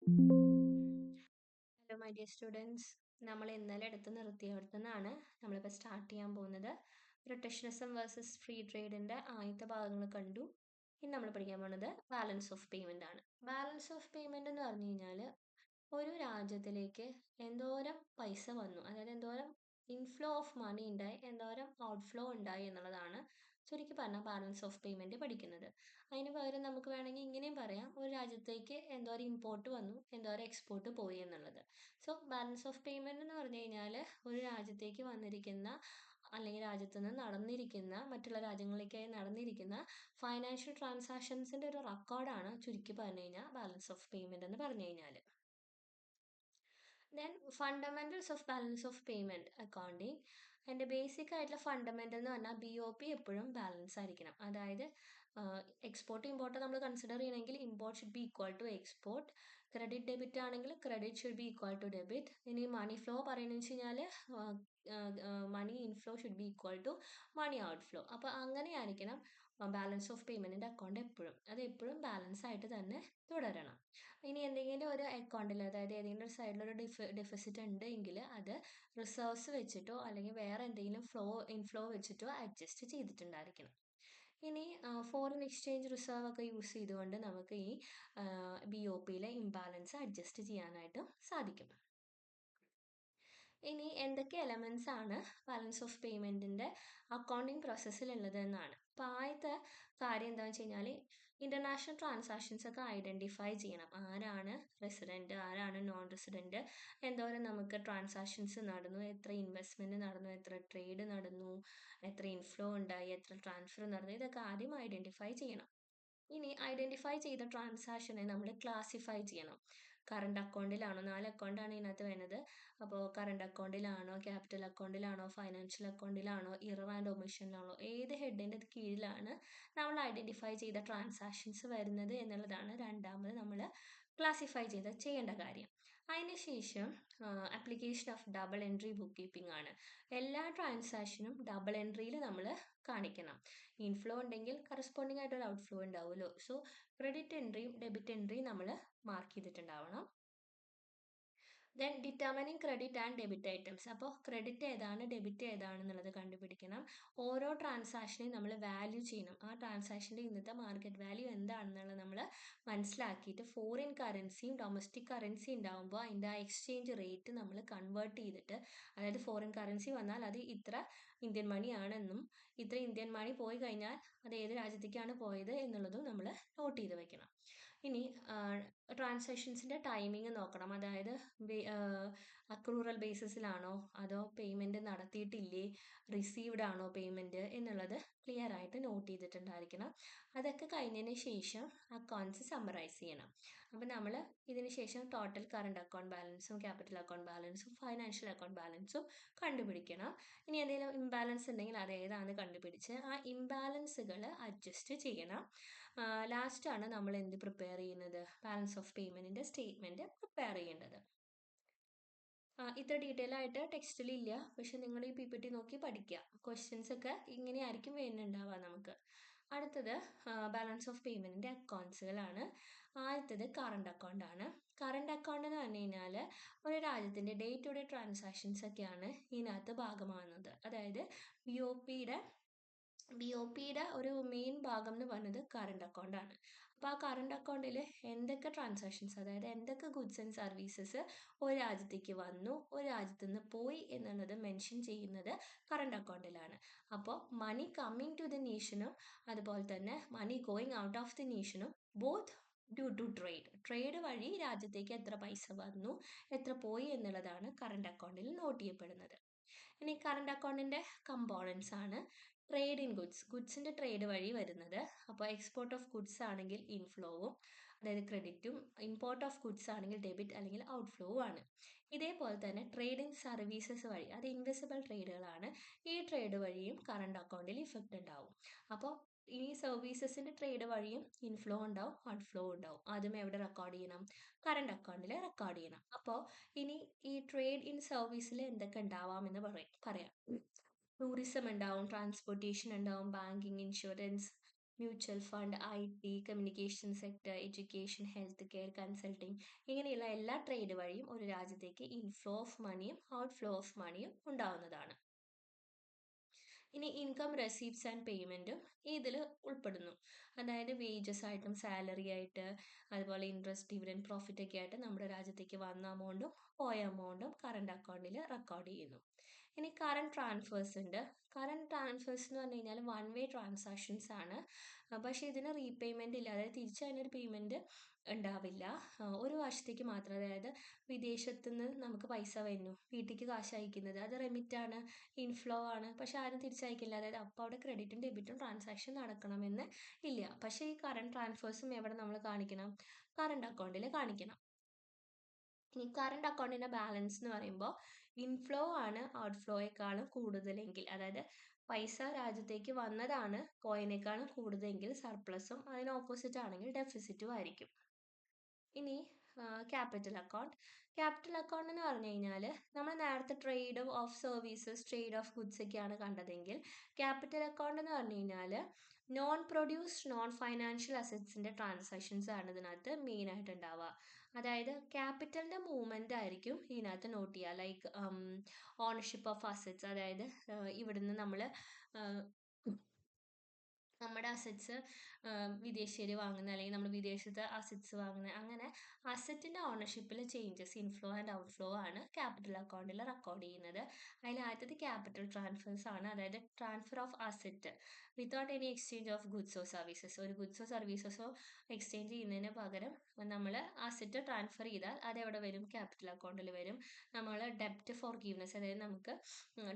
Hello my dear students, നമ്മൾ ഇന്നലെ എടുത്ത് നിർത്തിയിടത്തുനിന്നാണ് നമ്മളിപ്പോൾ സ്റ്റാർട്ട് ചെയ്യാൻ പോകുന്നത്. പ്രൊട്ടക്ഷനിസം വേഴ്സസ് ഫ്രീ ട്രേഡിൻ്റെ ആദ്യത്തെ ഭാഗങ്ങൾ കണ്ടു. ഇനി നമ്മൾ പഠിക്കാൻ പോകുന്നത് ബാലൻസ് ഓഫ് പേയ്മെൻ്റ് ആണ്. ബാലൻസ് ഓഫ് പേയ്മെൻ്റ് എന്ന് പറഞ്ഞു കഴിഞ്ഞാൽ ഒരു രാജ്യത്തിലേക്ക് എന്തോരം പൈസ വന്നു, അതായത് എന്തോരം ഇൻഫ്ലോ ഓഫ് മണി ഉണ്ടായി, എന്തോരം ഔട്ട്ഫ്ലോ ഉണ്ടായി എന്നുള്ളതാണ് ചുരുക്കി പറഞ്ഞാൽ ബാലൻസ് ഓഫ് പേയ്മെൻറ്റ് പഠിക്കുന്നത്. അതിന് പകരം നമുക്ക് വേണമെങ്കിൽ ഇങ്ങനെയും പറയാം, ഒരു രാജ്യത്തേക്ക് എന്തോരം ഇമ്പോർട്ട് വന്നു, എന്തോരം എക്സ്പോർട്ട് പോയി എന്നുള്ളത്. സോ ബാലൻസ് ഓഫ് പേയ്മെൻറ്റ് എന്ന് പറഞ്ഞു കഴിഞ്ഞാൽ ഒരു രാജ്യത്തേക്ക് വന്നിരിക്കുന്ന അല്ലെങ്കിൽ രാജ്യത്ത് നിന്ന് നടന്നിരിക്കുന്ന മറ്റുള്ള രാജ്യങ്ങളിലേക്കായി നടന്നിരിക്കുന്ന ഫൈനാൻഷ്യൽ ട്രാൻസാക്ഷൻസിൻ്റെ ഒരു റെക്കോർഡാണ് ചുരുക്കി പറഞ്ഞു കഴിഞ്ഞാൽ ബാലൻസ് ഓഫ് പേയ്മെൻറ്റ് എന്ന് പറഞ്ഞു കഴിഞ്ഞാൽ. Then fundamentals of balance of payment accounting. എൻ്റെ ബേസിക് ആയിട്ടുള്ള ഫണ്ടമെന്റൽ എന്ന് പറഞ്ഞാൽ BOP എപ്പോഴും ബാലൻസ് ആയിരിക്കണം. അതായത് എക്സ്പോർട്ട് ഇമ്പോർട്ട് നമ്മൾ കൺസിഡർ ചെയ്യണമെങ്കിൽ import should be equal to export. Credit debit ആണെങ്കിൽ credit should be equal to debit. ഇനി മണി ഫ്ലോ പറയുന്നത് വെച്ച് കഴിഞ്ഞാൽ money inflow should be equal to money outflow. അപ്പോൾ അങ്ങനെയായിരിക്കണം ബാലൻസ് ഓഫ് പേയ്മെന്റിന്റെ അക്കൗണ്ട് എപ്പോഴും. അത് എപ്പോഴും ബാലൻസ് ആയിട്ട് തന്നെ തുടരണം. ഇനി എന്തെങ്കിലും ഒരു അക്കൗണ്ടിൽ, അതായത് ഏതെങ്കിലും ഒരു സൈഡിൽ ഒരു ഡെഫിസിറ്റ് ഉണ്ട് എങ്കിൽ അത് റിസർവ്സ് വെച്ചിട്ടോ അല്ലെങ്കിൽ വേറെ എന്തെങ്കിലും ഇൻഫ്ലോ വെച്ചിട്ടോ അഡ്ജസ്റ്റ് ചെയ്തിട്ടുണ്ടായിരിക്കണം. ഇനി ഫോറിൻ എക്സ്ചേഞ്ച് റിസർവ് ഒക്കെ യൂസ് ചെയ്തുകൊണ്ട് നമുക്ക് ഈ BOPയിലെ ഇംബാലൻസ് അഡ്ജസ്റ്റ് ചെയ്യാനായിട്ട് സാധിക്കും. ഇനി എന്തൊക്കെ എലമെൻറ്റ്സ് ആണ് ബാലൻസ് ഓഫ് പേയ്മെൻറ്റിൻ്റെ അക്കൗണ്ടിങ് പ്രോസസ്സിലുള്ളത് എന്നാണ്. അപ്പോൾ ആദ്യത്തെ കാര്യം എന്താണെന്ന് വെച്ച് കഴിഞ്ഞാൽ ഇൻ്റർനാഷണൽ ട്രാൻസാക്ഷൻസ് ഒക്കെ ഐഡൻറ്റിഫൈ ചെയ്യണം. ആരാണ് റെസിഡൻറ്റ്, ആരാണ് നോൺ റെസിഡൻറ്റ്, എന്തോരം നമുക്ക് ട്രാൻസാക്ഷൻസ് നടന്നു, എത്ര ഇൻവെസ്റ്റ്മെൻറ്റ് നടന്നു, എത്ര ട്രേഡ് നടന്നു, എത്ര ഇൻഫ്ലോ ഉണ്ടായി, എത്ര ട്രാൻസ്ഫർ നടന്നു, ഇതൊക്കെ ആദ്യം ഐഡൻറ്റിഫൈ ചെയ്യണം. ഇനി ഐഡൻറ്റിഫൈ ചെയ്ത ട്രാൻസാക്ഷനെ നമ്മൾ ക്ലാസിഫൈ ചെയ്യണം. കറണ്ട് അക്കൗണ്ടിലാണോ, 4 അക്കൗണ്ടാണ് ഇതിനകത്ത് വരുന്നത്. അപ്പോൾ കറണ്ട് അക്കൗണ്ടിലാണോ, ക്യാപിറ്റൽ അക്കൗണ്ടിലാണോ, ഫൈനാൻഷ്യൽ അക്കൗണ്ടിലാണോ, ഇറർ ആൻഡ് ഒമിഷനിലാണോ, ഏത് ഹെഡിൻ്റെ കീഴിലാണ് നമ്മൾ ഐഡൻറ്റിഫൈ ചെയ്ത ട്രാൻസാക്ഷൻസ് വരുന്നത് എന്നുള്ളതാണ് രണ്ടാമത് നമ്മൾ ക്ലാസിഫൈ ചെയ്യേണ്ട കാര്യം. അതിനുശേഷം application of double entry book keeping ആണ്. എല്ലാ ട്രാൻസാക്ഷനും ഡബിൾ എൻട്രിയിൽ നമ്മൾ കാണിക്കണം. ഇൻഫ്ലോ ഉണ്ടെങ്കിൽ കറസ്പോണ്ടിങ് ആയിട്ട് ഒരു ഔട്ട്ഫ്ലോ ഉണ്ടാവുമല്ലോ. സോ ക്രെഡിറ്റ് എൻട്രിയും ഡെബിറ്റ് എൻട്രിയും നമ്മൾ മാർക്ക് ചെയ്തിട്ടുണ്ടാവണം. Then determining credit and debit items. അപ്പോൾ ക്രെഡിറ്റ് ഏതാണ്, ഡെബിറ്റ് ഏതാണെന്നുള്ളത് കണ്ടുപിടിക്കണം. ഓരോ ട്രാൻസാക്ഷനെയും നമ്മൾ വാല്യൂ ചെയ്യണം. ആ ട്രാൻസാക്ഷൻ്റെ ഇന്നത്തെ മാർക്കറ്റ് വാല്യൂ എന്താണെന്നുള്ളത് നമ്മൾ മനസ്സിലാക്കിയിട്ട് ഫോറിൻ കറൻസിയും ഡൊമസ്റ്റിക് കറൻസി ഉണ്ടാകുമ്പോൾ അതിൻ്റെ ആ എക്സ്ചേഞ്ച് റേറ്റ് നമ്മൾ കൺവേർട്ട് ചെയ്തിട്ട്, അതായത് ഫോറിൻ കറൻസി വന്നാൽ അത് ഇത്ര ഇന്ത്യൻ മണി ആണെന്നും ഇത്ര ഇന്ത്യൻ മണി പോയി കഴിഞ്ഞാൽ അത് ഏത് രാജ്യത്തേക്കാണ് പോയത് എന്നുള്ളതും നമ്മൾ നോട്ട് ചെയ്ത് വെക്കണം. ഇനി ട്രാൻസാക്ഷൻസിൻ്റെ ടൈമിംഗ് നോക്കണം. അതായത് അക്രൂറൽ ബേസിസിലാണോ അതോ പേയ്മെൻറ്റ് നടത്തിയിട്ടില്ലേ, റിസീവ്ഡ് ആണോ പേയ്മെൻറ്റ് എന്നുള്ളത് ക്ലിയർ ആയിട്ട് നോട്ട് ചെയ്തിട്ടുണ്ടായിരിക്കണം. അതൊക്കെ കഴിഞ്ഞതിന് ശേഷം അക്കൗണ്ട്സ് സമ്മറൈസ് ചെയ്യണം. അപ്പോൾ നമ്മൾ ഇതിന് ശേഷം ടോട്ടൽ കറണ്ട് അക്കൗണ്ട് ബാലൻസും ക്യാപിറ്റൽ അക്കൗണ്ട് ബാലൻസും ഫൈനാൻഷ്യൽ അക്കൗണ്ട് ബാലൻസും കണ്ടുപിടിക്കണം. ഇനി എന്തെങ്കിലും ഇംബാലൻസ് ഉണ്ടെങ്കിൽ അത് ഏതാണെന്ന് കണ്ടുപിടിച്ച് ആ ഇംബാലൻസുകൾ അഡ്ജസ്റ്റ് ചെയ്യണം. ലാസ്റ്റാണ് നമ്മൾ എന്ത് പ്രിപ്പയർ ചെയ്യുന്നത്, ബാലൻസ് ഓഫ് പേയ്മെൻറ്റിൻ്റെ സ്റ്റേറ്റ്മെൻറ്റ് പ്രിപ്പയർ ചെയ്യേണ്ടത്. ഇത്ര ഡീറ്റെയിൽ ആയിട്ട് ടെക്സ്റ്റിലില്ല, പക്ഷെ നിങ്ങൾ ഈ PPT നോക്കി പഠിക്കുക. ക്വസ്റ്റ്യൻസ് ഒക്കെ ഇങ്ങനെയായിരിക്കും വരുന്നുണ്ടാവുക നമുക്ക്. അടുത്തത് ബാലൻസ് ഓഫ് പേയ്മെൻറ്റിൻ്റെ അക്കൗണ്ട്സുകളാണ്. ആദ്യത്തത് കറണ്ട് അക്കൗണ്ട് ആണ്. കറണ്ട് അക്കൗണ്ട് എന്ന് പറഞ്ഞു കഴിഞ്ഞാൽ ഒരു രാജ്യത്തിൻ്റെ ഡേ ടു ഡേ ട്രാൻസാക്ഷൻസ് ഒക്കെയാണ് ഇതിനകത്ത് ഭാഗമാകുന്നത്. അതായത് BOPയുടെ ഒരു മെയിൻ ഭാഗം എന്ന് പറയുന്നത് കറണ്ട് അക്കൗണ്ട് ആണ്. അപ്പോൾ ആ കറണ്ട് അക്കൗണ്ടിൽ എന്തൊക്കെ ട്രാൻസാക്ഷൻസ്, അതായത് എന്തൊക്കെ ഗുഡ്സ് ആൻഡ് സർവീസസ് ഒരു രാജ്യത്തേക്ക് വന്നു, ഒരു രാജ്യത്തു നിന്ന് പോയി എന്നുള്ളത് മെൻഷൻ ചെയ്യുന്നത് കറണ്ട് അക്കൗണ്ടിലാണ്. അപ്പോൾ മണി കമ്മിങ് ടു ദി നേഷനും അതുപോലെ തന്നെ money going out of the നേഷനും ബോത്ത് ഡ്യൂ ടു ട്രേഡ് വഴി രാജ്യത്തേക്ക് എത്ര പൈസ വന്നു, എത്ര പോയി എന്നുള്ളതാണ് കറണ്ട് അക്കൗണ്ടിൽ നോട്ട് ചെയ്യപ്പെടുന്നത്. ഇനി കറണ്ട് അക്കൗണ്ടിൻ്റെ കമ്പോണൻസ് ആണ് ട്രേഡ് ഇൻ ഗുഡ്സിൻ്റെ ട്രേഡ് വഴി വരുന്നത്. അപ്പോൾ എക്സ്പോർട്ട് ഓഫ് ഗുഡ്സ് ആണെങ്കിൽ ഇൻഫ്ലോവും, അതായത് ക്രെഡിറ്റും, ഇമ്പോർട്ട് ഓഫ് ഗുഡ്സ് ആണെങ്കിൽ ഡെബിറ്റ് അല്ലെങ്കിൽ ഔട്ട്ഫ്ലോവും ആണ്. ഇതേപോലെ തന്നെ ട്രേഡ് ഇൻ സർവീസസ് വഴി, അത് ഇൻവിസിബിൾ ട്രേഡുകളാണ്. ഈ ട്രേഡ് വഴിയും കറണ്ട് അക്കൗണ്ടിൽ ഇഫക്റ്റ് ഉണ്ടാവും. അപ്പോൾ ഈ സർവീസസിൻ്റെ ട്രേഡ് വഴിയും ഇൻഫ്ലോ ഉണ്ടാവും, ഔട്ട്ഫ്ലോ ഉണ്ടാവും. ആദ്യം എവിടെ റെക്കോർഡ് ചെയ്യണം, കറണ്ട് അക്കൗണ്ടിൽ റെക്കോർഡ് ചെയ്യണം. അപ്പോൾ ഇനി ഈ ട്രേഡ് ഇൻ സർവീസിൽ എന്തൊക്കെ ഉണ്ടാവാമെന്ന് പറയാം. ടൂറിസം ഉണ്ടാവും, ട്രാൻസ്പോർട്ടേഷൻ ഉണ്ടാവും, banking, insurance, mutual fund, IT, communication sector, education, health care, consulting, ഇങ്ങനെയുള്ള എല്ലാ ട്രേഡ് വഴിയും ഒരു രാജ്യത്തേക്ക് ഇൻഫ്ലോ ഓഫ് മണിയും ഔട്ട്ഫ്ലോ ഓഫ് മണിയും ഉണ്ടാവുന്നതാണ്. ഇനി ഇൻകം റെസീപ്റ്റ്സ് ആൻഡ് പേയ്മെൻറ്റും ഇതിൽ ഉൾപ്പെടുന്നു. അതായത് വേജസ് ആയിട്ടും സാലറി ആയിട്ട് അതുപോലെ ഇൻട്രസ്റ്റ്, ഡിവിഡൻഡ്, പ്രോഫിറ്റ് ഒക്കെ ആയിട്ട് നമ്മുടെ രാജ്യത്തേക്ക് വന്ന എമൗണ്ടും പോയ എമൗണ്ടും കറണ്ട് അക്കൗണ്ടിൽ റെക്കോർഡ് ചെയ്യുന്നു. ഇനി കറണ്ട് ട്രാൻസ്ഫേഴ്സ് ഉണ്ട്. കറണ്ട് ട്രാൻസ്ഫേഴ്സ് എന്ന് പറഞ്ഞു കഴിഞ്ഞാൽ വൺ വേ ട്രാൻസാക്ഷൻസ് ആണ്. പക്ഷേ ഇതിന് റീപേയ്മെൻ്റ് ഇല്ല, അതായത് തിരിച്ച് അതിനൊരു പേയ്മെൻറ്റ് ഉണ്ടാവില്ല. ഒരു വർഷത്തേക്ക് മാത്രം. അതായത് വിദേശത്ത് നിന്ന് നമുക്ക് പൈസ വരുന്നു, വീട്ടിലേക്ക് കാശ് അയക്കുന്നത്, അത് റെമിറ്റാണ്, ഇൻഫ്ലോ ആണ്, പക്ഷെ ആരും തിരിച്ചയക്കില്ല. അതായത് അപ്പോൾ അവിടെ ക്രെഡിറ്റും ഡെബിറ്റും ട്രാൻസാക്ഷൻ നടക്കണമെന്ന് ഇല്ല. പക്ഷേ ഈ കറണ്ട് ട്രാൻസ്ഫേഴ്സും എവിടെ നമ്മൾ കാണിക്കണം? കറണ്ട് അക്കൗണ്ടിൽ കാണിക്കണം. ഇനി കറണ്ട് അക്കൗണ്ടിൻ്റെ ബാലൻസ് എന്ന് പറയുമ്പോൾ ഇൻഫ്ലോ ആണ് ഔട്ട്ഫ്ലോയേക്കാളും കൂടുതലെങ്കിൽ, അതായത് പൈസ രാജ്യത്തേക്ക് വന്നതാണ് പോയതിനേക്കാളും കൂടുതലെങ്കിൽ സർപ്ലസും, അതിന് ഓപ്പോസിറ്റ് ആണെങ്കിൽ ഡെഫിസിറ്റും ആയിരിക്കും. ഇനി ക്യാപിറ്റൽ അക്കൗണ്ട്. ക്യാപിറ്റൽ അക്കൗണ്ട് എന്ന് പറഞ്ഞു കഴിഞ്ഞാൽ നമ്മൾ നേരത്തെ trade of services, trade of goods ഒക്കെയാണ് കണ്ടതെങ്കിൽ ക്യാപിറ്റൽ അക്കൗണ്ട് എന്ന് പറഞ്ഞു കഴിഞ്ഞാൽ നോൺ പ്രൊഡ്യൂസ്ഡ് നോൺ ഫൈനാൻഷ്യൽ അസറ്റ്സിൻ്റെ ട്രാൻസാക്ഷൻസ് ആണ് ഇതിനകത്ത് മെയിനായിട്ട് ഉണ്ടാവുക. അതായത് ക്യാപിറ്റലിൻ്റെ മൂവ്മെൻ്റ് ആയിരിക്കും ഇതിനകത്ത് നോട്ട് ചെയ്യുക. ലൈക്ക് ഓണർഷിപ്പ് ഓഫ് അസറ്റ്സ്, അതായത് ഇവിടുന്ന് നമ്മൾ നമ്മുടെ അസറ്റ്സ് വിദേശീയർ വാങ്ങുന്ന, അല്ലെങ്കിൽ നമ്മൾ വിദേശത്ത് അസറ്റ്സ് വാങ്ങുന്ന, അങ്ങനെ അസറ്റിൻ്റെ ഓണർഷിപ്പിൽ ചേഞ്ചസ്, ഇൻഫ്ലോ ആൻഡ് ഔട്ട്ഫ്ലോ ആണ് ക്യാപിറ്റൽ അക്കൗണ്ടിൽ റെക്കോർഡ് ചെയ്യുന്നത്. അതിൽ ആദ്യത്തെ ക്യാപിറ്റൽ ട്രാൻസ്ഫേഴ്സ് ആണ്, അതായത് transfer of asset without any exchange of ഗുഡ്സോ സർവീസസ്. ഒരു ഗുഡ്സോ സർവീസസോ എക്സ്ചേഞ്ച് ചെയ്യുന്നതിന് പകരം നമ്മൾ അസറ്റ് ട്രാൻസ്ഫർ ചെയ്താൽ അതെവിടെ വരും? ക്യാപിറ്റൽ അക്കൗണ്ടിൽ വരും. നമ്മൾ ഡെപ്റ്റ് ഫോർഗീവ്നെസ്, അതായത് നമുക്ക്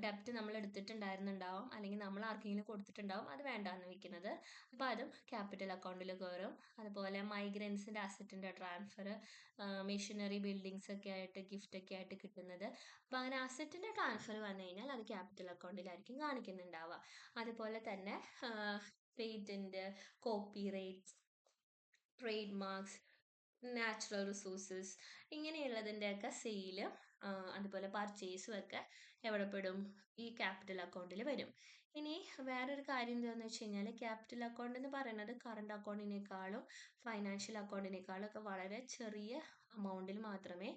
ഡെപ്റ്റ് നമ്മൾ എടുത്തിട്ടുണ്ടായിരുന്നുണ്ടാവും, അല്ലെങ്കിൽ നമ്മൾ ആർക്കെങ്കിലും കൊടുത്തിട്ടുണ്ടാവും, അത് വേണ്ടാന്ന് വെക്കുന്നത്, അപ്പോൾ അതും ക്യാപിറ്റൽ അക്കൗണ്ടിൽ കയറും. അതുപോലെ മൈഗ്രൻസിൻ്റെ അസറ്റിൻ്റെ ട്രാൻസ്ഫർ, മെഷീനറി, ബിൽഡിങ്സ് ഒക്കെ ആയിട്ട് ഗിഫ്റ്റ് ഒക്കെ ആയിട്ട് കിട്ടുന്നത്. അപ്പോൾ അങ്ങനെ അസറ്റിൻ്റെ ട്രാൻസ്ഫർ വന്നു കഴിഞ്ഞാൽ അത് ക്യാപിറ്റൽ അക്കൗണ്ടിലായിരിക്കും കാണിക്കുന്നുണ്ടാവുക. അതുപോലെ തന്നെ patent, copyrights, trademarks, natural resources, ഇങ്ങനെയുള്ളതിൻ്റെയൊക്കെ സെയില്, അതുപോലെ പർച്ചേസും ഒക്കെ എവിടെ പെടും? ഈ ക്യാപിറ്റൽ അക്കൗണ്ടിൽ വരും. ഇനി വേറൊരു കാര്യം എന്താണെന്ന് വെച്ച് കഴിഞ്ഞാൽ ക്യാപിറ്റൽ അക്കൗണ്ട് എന്ന് പറയുന്നത് കറണ്ട് അക്കൗണ്ടിനേക്കാളും ഫൈനാൻഷ്യൽ അക്കൗണ്ടിനേക്കാളും ഒക്കെ വളരെ ചെറിയ എമൗണ്ടിൽ മാത്രമേ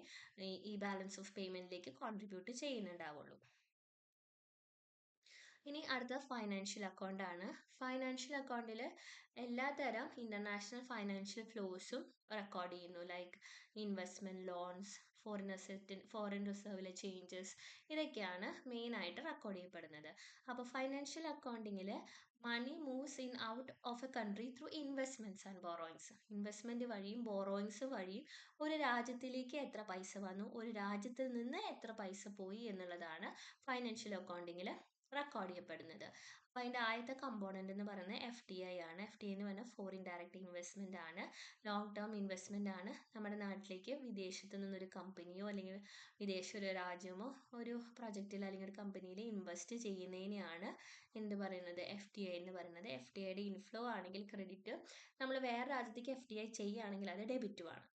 ഈ ബാലൻസ് ഓഫ് പേയ്മെൻറ്റിലേക്ക് കോൺട്രിബ്യൂട്ട് ചെയ്യുന്നുണ്ടാവുള്ളൂ. ഇനി അടുത്ത ഫൈനാൻഷ്യൽ അക്കൗണ്ട് ആണ്. ഫൈനാൻഷ്യൽ അക്കൗണ്ടിൽ എല്ലാതരം ഇൻ്റർനാഷണൽ ഫൈനാൻഷ്യൽ ഫ്ലോസും റെക്കോർഡ് ചെയ്യുന്നു. ലൈക്ക് ഇൻവെസ്റ്റ്മെൻറ്റ്, ലോൺസ്, ഫോറിൻ റിസർവിലെ ചേഞ്ചസ്, ഇതൊക്കെയാണ് മെയിനായിട്ട് റെക്കോർഡ് ചെയ്യപ്പെടുന്നത്. അപ്പോൾ ഫൈനാൻഷ്യൽ അക്കൗണ്ടിങ്ങിൽ money moves in out of a country through investments and borrowings. Investment വഴിയും ബോറോയിങ്സ് വഴിയും ഒരു രാജ്യത്തിലേക്ക് എത്ര പൈസ വന്നു, ഒരു രാജ്യത്ത് നിന്ന് എത്ര പൈസ പോയി എന്നുള്ളതാണ് ഫൈനാൻഷ്യൽ അക്കൗണ്ടിങ്ങിൽ റെക്കോർഡ് ചെയ്യപ്പെടുന്നത്. അപ്പോൾ അതിൻ്റെ ആദ്യത്തെ കമ്പോണൻ്റ് എന്ന് പറയുന്നത് FDI ആണ്. FDI എന്ന് പറഞ്ഞാൽ ഫോറിൻ ഡയറക്റ്റ് ഇൻവെസ്റ്റ്മെൻ്റ് ആണ്. ലോങ് ടേം ഇൻവെസ്റ്റ്മെൻ്റ് ആണ്. നമ്മുടെ നാട്ടിലേക്ക് വിദേശത്ത് നിന്നൊരു കമ്പനിയോ അല്ലെങ്കിൽ വിദേശ ഒരു രാജ്യമോ ഒരു പ്രൊജക്റ്റിൽ അല്ലെങ്കിൽ ഒരു കമ്പനിയിൽ ഇൻവെസ്റ്റ് ചെയ്യുന്നതിനെയാണ് എന്ത് പറയുന്നത്? FDI എന്ന് പറയുന്നത്. FDIയുടെ ഇൻഫ്ലോ ആണെങ്കിൽ ക്രെഡിറ്റ്, നമ്മൾ വേറെ രാജ്യത്തേക്ക് FDI ചെയ്യുകയാണെങ്കിൽ അത് ഡെബിറ്റുമാണ്.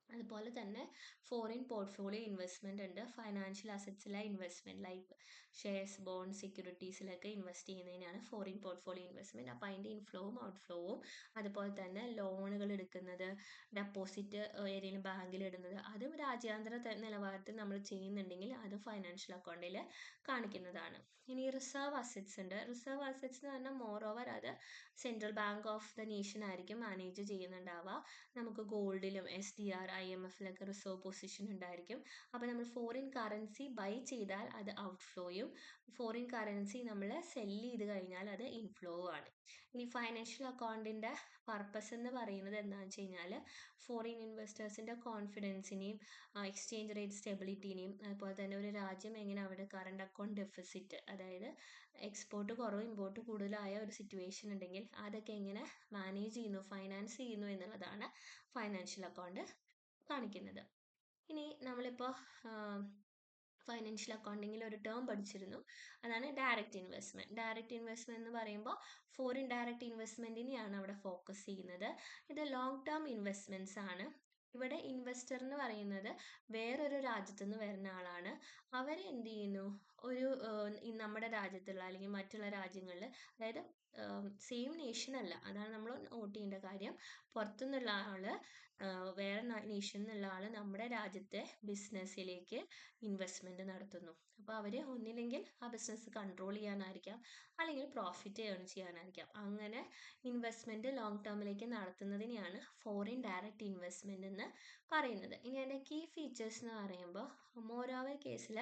അതുപോലെ തന്നെ ഫോറിൻ പോർട്ട്ഫോളിയോ ഇൻവെസ്റ്റ്മെൻ്റ് ഉണ്ട്. ഫൈനാൻഷ്യൽ അസറ്റ്സിലെ ഇൻവെസ്റ്റ്മെൻറ്റ് ലൈക്ക് ഷെയർസ്, ബോണ്ട്, സെക്യൂരിറ്റീസിലൊക്കെ ഇൻവെസ്റ്റ് ചെയ്യുന്നതിനാണ് ഫോറിൻ പോർട്ട്ഫോളിയോ ഇൻവെസ്റ്റ്മെൻറ്റ്. അപ്പോൾ അതിൻ്റെ ഇൻഫ്ലോവും ഔട്ട്ഫ്ലോവും, അതുപോലെ തന്നെ ലോണുകൾ എടുക്കുന്നത്, ഡെപ്പോസിറ്റ് ഏതെങ്കിലും ബാങ്കിൽ ഇടുന്നത്, അതും രാജ്യാന്തര നിലവാരത്തിൽ നമ്മൾ ചെയ്യുന്നുണ്ടെങ്കിൽ അത് ഫൈനാൻഷ്യൽ അക്കൗണ്ടിൽ കാണിക്കുന്നതാണ്. ഇനി റിസർവ് അസറ്റ്സ് ഉണ്ട്. റിസർവ് അസറ്റ്സ് എന്ന് പറഞ്ഞാൽ മോർ ഓവർ അത് central bank of the nation ആയിരിക്കും മാനേജ് ചെയ്യുന്നുണ്ടാവുക. നമുക്ക് ഗോൾഡിലും SDR, IMFലൊക്കെ റിസർവ് പൊസിഷൻ ഉണ്ടായിരിക്കും. അപ്പോൾ നമ്മൾ ഫോറിൻ കറൻസി ബൈ ചെയ്താൽ അത് ഔട്ട്ഫ്ലോയും, ഫോറിൻ കറൻസി നമ്മൾ സെല്ല് ചെയ്ത് കഴിഞ്ഞാൽ അത് ഇൻഫ്ലോ ആണ്. ഇനി ഫൈനാൻഷ്യൽ അക്കൗണ്ടിൻ്റെ പർപ്പസ് എന്ന് പറയുന്നത് എന്താണെന്ന് വെച്ച് കഴിഞ്ഞാൽ ഫോറിൻ ഇൻവെസ്റ്റേഴ്സിൻ്റെ കോൺഫിഡൻസിനെയും എക്സ്ചേഞ്ച് റേറ്റ് സ്റ്റെബിലിറ്റിനെയും, അതുപോലെ തന്നെ ഒരു രാജ്യം എങ്ങനെ അവിടെ കറണ്ട് അക്കൗണ്ട് ഡെഫിസിറ്റ്, അതായത് എക്സ്പോർട്ട് കുറവ് ഇമ്പോർട്ട് കൂടുതലായ ഒരു സിറ്റുവേഷൻ ഉണ്ടെങ്കിൽ അതൊക്കെ എങ്ങനെ മാനേജ് ചെയ്യുന്നു, ഫൈനാൻസ് ചെയ്യുന്നു എന്നുള്ളതാണ് ഫൈനാൻഷ്യൽ അക്കൗണ്ട് കാണിക്കുന്നത്. ഇനി നമ്മളിപ്പോൾ ഫൈനാൻഷ്യൽ അക്കൗണ്ടിങ്ങിൽ ഒരു ടേം പഠിച്ചിരുന്നു, അതാണ് ഡയറക്റ്റ് ഇൻവെസ്റ്റ്മെൻറ്റ്. ഡയറക്റ്റ് ഇൻവെസ്റ്റ്മെൻറ്റ് എന്ന് പറയുമ്പോൾ ഫോറിൻ ഡയറക്റ്റ് ഇൻവെസ്റ്റ്മെൻറ്റിനെയാണ് അവിടെ ഫോക്കസ് ചെയ്യുന്നത്. ഇത് ലോങ് ടേം ഇൻവെസ്റ്റ്മെൻറ്റ്സ് ആണ്. ഇവിടെ ഇൻവെസ്റ്റർ എന്ന് പറയുന്നത് വേറൊരു രാജ്യത്തു നിന്ന് വരുന്ന ആളാണ്. അവർ എന്ത് ചെയ്യുന്നു? ഒരു നമ്മുടെ രാജ്യത്തുള്ള അല്ലെങ്കിൽ മറ്റുള്ള രാജ്യങ്ങളിൽ, അതായത് സെയിം നേഷൻ അല്ല, അതാണ് നമ്മൾ നോട്ട് ചെയ്യേണ്ട കാര്യം. പുറത്തുനിന്നുള്ള ആള്, വേറെ നേഷനിൽ നിന്നുള്ള ആള് നമ്മുടെ രാജ്യത്തെ ബിസിനസ്സിലേക്ക് ഇൻവെസ്റ്റ്മെന്റ് നടത്തുന്നു. അപ്പോൾ അവര് ഒന്നില്ലെങ്കിൽ ആ ബിസിനസ് കൺട്രോൾ ചെയ്യാനായിരിക്കാം, അല്ലെങ്കിൽ പ്രോഫിറ്റ് ഏൺ ചെയ്യാനായിരിക്കാം. അങ്ങനെ ഇൻവെസ്റ്റ്മെന്റ് ലോങ് ടേമിലേക്ക് നടത്തുന്നതിനെയാണ് ഫോറിൻ ഡയറക്റ്റ് ഇൻവെസ്റ്റ്മെന്റ് എന്ന് പറയുന്നത്. ഇനി അതിൻ്റെ കീ ഫീച്ചേഴ്സ് എന്ന് പറയുമ്പോൾ, മോരോവർ കേസിൽ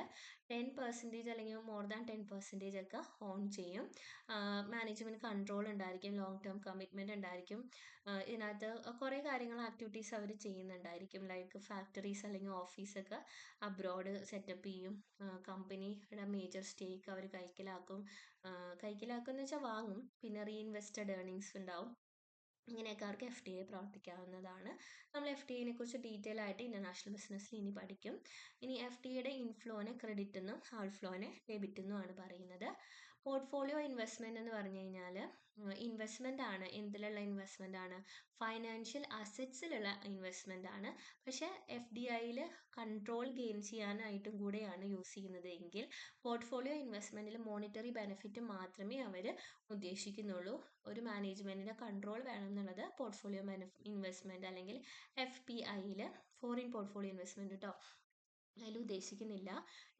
10% അല്ലെങ്കിൽ മോർ ദാൻ 10% ഒക്കെ ഓൺ ചെയ്യും. മാനേജ്മെന്റ് കൺട്രോൾ ഉണ്ടായിരിക്കും, ലോങ് ടേം കമ്മിറ്റ്മെന്റ് ഉണ്ടായിരിക്കും. ഇതിനകത്ത് കുറേ കാര്യങ്ങൾ ആക്ടിവിറ്റീസ് അവർ ചെയ്യുന്നുണ്ടായിരിക്കും. ലൈക്ക് ഫാക്ടറീസ് അല്ലെങ്കിൽ ഓഫീസൊക്കെ അബ്രോഡ് സെറ്റപ്പ് ചെയ്യും. കമ്പനിയുടെ മേജർ സ്റ്റേക്ക് അവർ കൈക്കലാക്കും. കൈക്കലാക്കും എന്ന് വെച്ചാൽ വാങ്ങും. പിന്നെ റീഇൻവെസ്റ്റഡ് ഏർണിങ്സ് ഉണ്ടാവും. ഇങ്ങനെയൊക്കെ അവർക്ക് FDI പ്രവർത്തിക്കാവുന്നതാണ്. നമ്മൾ FDIനെ കുറിച്ച് ഡീറ്റെയിൽ ആയിട്ട് ഇന്റർനാഷണൽ ബിസിനസ്സിൽ ഇനി പഠിക്കും. ഇനി FDIയുടെ ഇൻഫ്ലോനെ ക്രെഡിറ്റ് എന്നും ഔട്ട്ഫ്ലോനെ ഡെബിറ്റ് എന്നും ആണ് പറയുന്നത്. പോർട്ട്ഫോളിയോ ഇൻവെസ്റ്റ്മെന്റ് എന്ന് പറഞ്ഞു കഴിഞ്ഞാൽ ഇൻവെസ്റ്റ്മെന്റ് ആണ്. എന്തിലുള്ള ഇൻവെസ്റ്റ്മെന്റ് ആണ്? ഫൈനാൻഷ്യൽ അസറ്റ്സിലുള്ള ഇൻവെസ്റ്റ്മെന്റ് ആണ്. പക്ഷേ FDIയിൽ കൺട്രോൾ ഗെയിൻ ചെയ്യാനായിട്ടും കൂടെയാണ് യൂസ് ചെയ്യുന്നത് എങ്കിൽ, പോർട്ട്ഫോളിയോ ഇൻവെസ്റ്റ്മെന്റിൽ മോണിറ്ററി ബെനിഫിറ്റ് മാത്രമേ അവർ ഉദ്ദേശിക്കുന്നുള്ളൂ. ഒരു മാനേജ്മെന്റിന്റെ കൺട്രോൾ വേണം എന്നുള്ളത് പോർട്ട്ഫോളിയോ ഇൻവെസ്റ്റ്മെന്റ് അല്ലെങ്കിൽ FPIയിൽ, ഫോറിൻ പോർട്ട്ഫോളിയോ ഇൻവെസ്റ്റ്മെന്റ് കേട്ടോ, അതിൽ ഉദ്ദേശിക്കുന്നില്ല.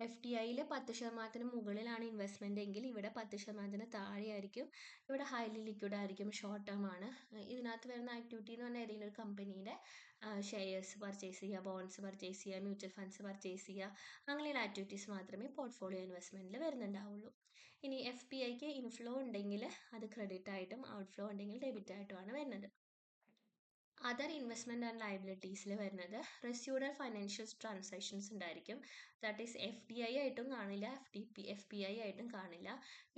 FDIയിൽ 10% മുകളിലാണ് ഇൻവെസ്റ്റ്മെന്റ് എങ്കിൽ ഇവിടെ 10% താഴെയായിരിക്കും. ഇവിടെ ഹൈലി ലിക്വിഡ് ആയിരിക്കും, ഷോർട്ട് ടേം ആണ്. ഇതിനകത്ത് വരുന്ന ആക്ടിവിറ്റി എന്ന് പറഞ്ഞാൽ ഏതെങ്കിലും ഒരു കമ്പനിയുടെ ഷെയർസ് പർച്ചേസ് ചെയ്യുക, ബോണ്ട്സ് പർച്ചേസ് ചെയ്യുക, മ്യൂച്വൽ ഫണ്ട്സ് പർച്ചേസ് ചെയ്യുക, അങ്ങനെയുള്ള ആക്ടിവിറ്റീസ് മാത്രമേ പോർട്ട്ഫോളിയോ ഇൻവെസ്റ്റ്മെന്റിൽ വരുന്നുണ്ടാവുള്ളൂ. ഇനി FPIക്ക് ഇൻഫ്ലോ ഉണ്ടെങ്കിൽ അത് ക്രെഡിറ്റ് ആയിട്ടും ഔട്ട്ഫ്ലോ ഉണ്ടെങ്കിൽ ഡെബിറ്റ് ആയിട്ടുമാണ് വരുന്നത്. അതർ ഇൻവെസ്റ്റ്മെന്റ് ആൻഡ് ലയബിലിറ്റീസിൽ വരുന്നത് റെസ്യൂഡൽ ഫൈനാൻഷ്യൽ ട്രാൻസാക്ഷൻസ് ഉണ്ടായിരിക്കും. ദാറ്റ് ഈസ് FDI ആയിട്ടും കാണില്ല, FPI ആയിട്ടും കാണില്ല.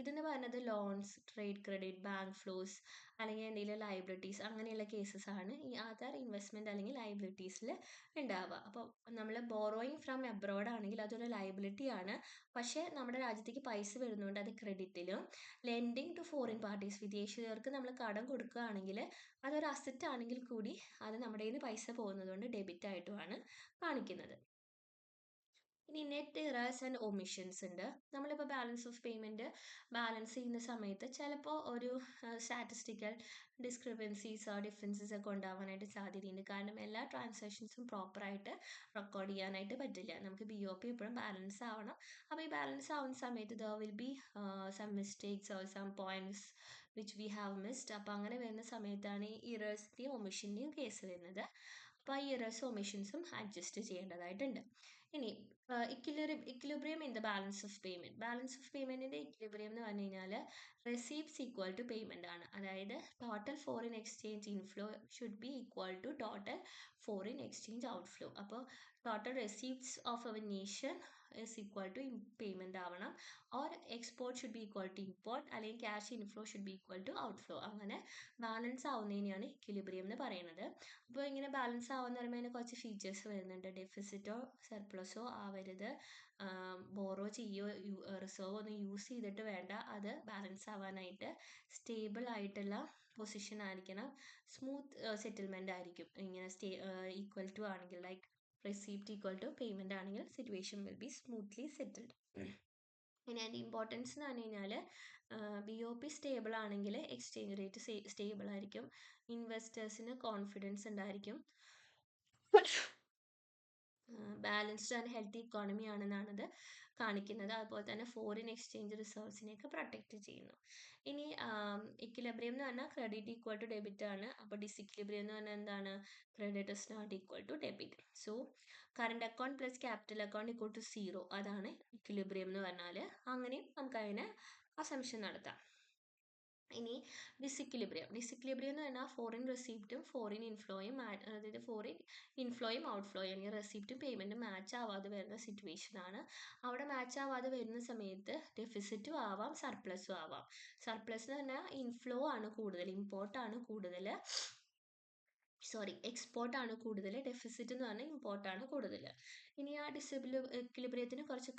ഇതെന്ന് പറയുന്നത് loans, trade credit, bank flows അല്ലെങ്കിൽ എന്തെങ്കിലും ലയബിലിറ്റീസ് അങ്ങനെയുള്ള കേസസ് ആണ് ഈ അതർ ഇൻവെസ്റ്റ്മെന്റ് അല്ലെങ്കിൽ ലയബിലിറ്റീസിൽ ഉണ്ടാവുക. അപ്പോൾ നമ്മൾ ബോറോയിങ് ഫ്രം എബ്രോഡ് ആണെങ്കിൽ അതൊരു ലയബിലിറ്റി ആണ്. പക്ഷേ നമ്മുടെ രാജ്യത്തേക്ക് പൈസ വരുന്നതുകൊണ്ട് അത് ക്രെഡിറ്റിലും, ലെൻഡിങ് ടു ഫോറിൻ പാർട്ടീസ്, വിദേശീയർക്ക് നമ്മൾ കടം കൊടുക്കുകയാണെങ്കിൽ അതൊരു അസറ്റ് ആണെങ്കിൽ കൂടി അത് നമ്മുടെ കയ്യിൽ നിന്ന് പൈസ പോകുന്നത് കൊണ്ട് ഡെബിറ്റ് ആയിട്ടുമാണ് കാണിക്കുന്നത്. ഇനി നെറ്റ് ഇറേഴ്സ് ആൻഡ് ഒമിഷൻസ് ഉണ്ട്. നമ്മളിപ്പോൾ ബാലൻസ് ഓഫ് പേയ്മെന്റ് ബാലൻസ് ചെയ്യുന്ന സമയത്ത് ചിലപ്പോൾ ഒരു സ്റ്റാറ്റിസ്റ്റിക്കൽ ഡിസ്ക്രിപ്പൻസീസ് ഡിഫറൻസസ് ഒക്കെ ഉണ്ടാവാനായിട്ട് സാധ്യതയുണ്ട്. കാരണം എല്ലാ ട്രാൻസാക്ഷൻസും പ്രോപ്പറായിട്ട് റെക്കോർഡ് ചെയ്യാനായിട്ട് പറ്റില്ല. നമുക്ക് BOP എപ്പോഴും ബാലൻസ് ആവണം. അപ്പോൾ ഈ ബാലൻസ് ആവുന്ന സമയത്ത് there will be some mistakes or some points which we have missed. അപ്പോൾ അങ്ങനെ വരുന്ന സമയത്താണ് ഈ ഇറേഴ്സിൻ്റെയും ഒമിഷൻ്റെയും കേസ് വരുന്നത്. അപ്പോൾ ആ ഇറേഴ്സും ഒമിഷൻസും അഡ്ജസ്റ്റ് ചെയ്യേണ്ടതായിട്ടുണ്ട്. ഇനി equilibrium in the balance of payment. Balance of പേയ്മെന്റിന്റെ ഇക്വിലിബ്രിയം എന്ന് പറഞ്ഞു കഴിഞ്ഞാൽ റെസീപ്റ്റ്സ് ഈക്വൽ ടു പേയ്മെന്റ് ആണ്. അതായത് total foreign exchange inflow should be equal to total foreign exchange outflow. അപ്പോൾ total receipts of our nation is equal to payment ആവണം. Or export should be equal to import, അല്ലെങ്കിൽ cash inflow should be equal to outflow. അങ്ങനെ balance ആവുന്നതിനെയാണ് equilibrium എന്ന് പറയുന്നത്. അപ്പോൾ ഇങ്ങനെ balance ആവുന്ന പറയുമ്പോൾ അതിന് കുറച്ച് ഫീച്ചേഴ്സ് വരുന്നുണ്ട്. ഡെഫിസിറ്റോ സർപ്ലസോ ആവരുത്, ബോറോ ചെയ്യോ റിസർവ് ഒന്നും യൂസ് ചെയ്തിട്ട് വേണ്ട അത് ബാലൻസ് ആവാനായിട്ട്. സ്റ്റേബിൾ ആയിട്ടുള്ള പൊസിഷൻ ആയിരിക്കണം, സ്മൂത്ത് സെറ്റിൽമെന്റ് ആയിരിക്കും. ഇങ്ങനെ ഈക്വൽ ടു ആണെങ്കിൽ, like receipt equal to payment ആണെങ്കിൽ situation will be smoothly settled. ഇനി അതിൻ്റെ ഇമ്പോർട്ടൻസ് എന്ന് പറഞ്ഞു കഴിഞ്ഞാൽ BOP സ്റ്റേബിൾ ആണെങ്കിൽ എക്സ്ചേഞ്ച് റേറ്റ് സ്റ്റേബിൾ ആയിരിക്കും, ഇൻവെസ്റ്റേഴ്സിന് കോൺഫിഡൻസ് ഉണ്ടായിരിക്കും, ബാലൻസ്ഡ് ആൻഡ് ഹെൽത്തി ഇക്കോണമി ആണെന്നാണ് ഇത് കാണിക്കുന്നത്. അതുപോലെ തന്നെ ഫോറിൻ എക്സ്ചേഞ്ച് റിസർവ്സിനെയൊക്കെ പ്രൊട്ടക്റ്റ് ചെയ്യുന്നു. ഇനി ഇക്വിലിബ്രിയം എന്ന് പറഞ്ഞാൽ ക്രെഡിറ്റ് ഈക്വൽ ടു ഡെബിറ്റ് ആണ്. അപ്പോൾ ഡിസിക്വിലിബ്രിയം എന്ന് പറഞ്ഞാൽ എന്താണ്? Credit is not equal to debit. So current account plus capital account equal to 0, അതാണ് ഇക്വിലിബ്രിയം എന്ന് പറഞ്ഞാൽ. അങ്ങനെയും നമുക്ക് അതിനെ അസംഷൻ നടത്താം. ഇനി ഡിസിക്വിലിബ്രിയം എന്ന് പറഞ്ഞാൽ ഫോറിൻ റെസീപ്റ്റും ഫോറിൻ ഇൻഫ്ലോയും, അതായത് ഫോറിൻ ഇൻഫ്ലോയും ഔട്ട്ഫ്ലോയും അല്ലെങ്കിൽ റെസീപ്റ്റും പേയ്മെന്റും മാച്ച് ആവാതെ വരുന്ന സിറ്റുവേഷൻ ആണ്. അവിടെ മാച്ച് ആവാതെ വരുന്ന സമയത്ത് ഡെഫിസിറ്റും ആവാം, സർപ്ലസും ആവാം. സർപ്ലസ് എന്ന് പറഞ്ഞാൽ ഇൻഫ്ലോ ആണ് കൂടുതൽ, ഇമ്പോർട്ടാണ് കൂടുതൽ, എക്സ്പോർട്ടാണ് കൂടുതൽ. ഡെഫിസിറ്റ് എന്ന് പറഞ്ഞാൽ ഇമ്പോർട്ടാണ് കൂടുതൽ. ഇനി ആ ഇക്വിലിബ്രിയത്തിന് കുറച്ച്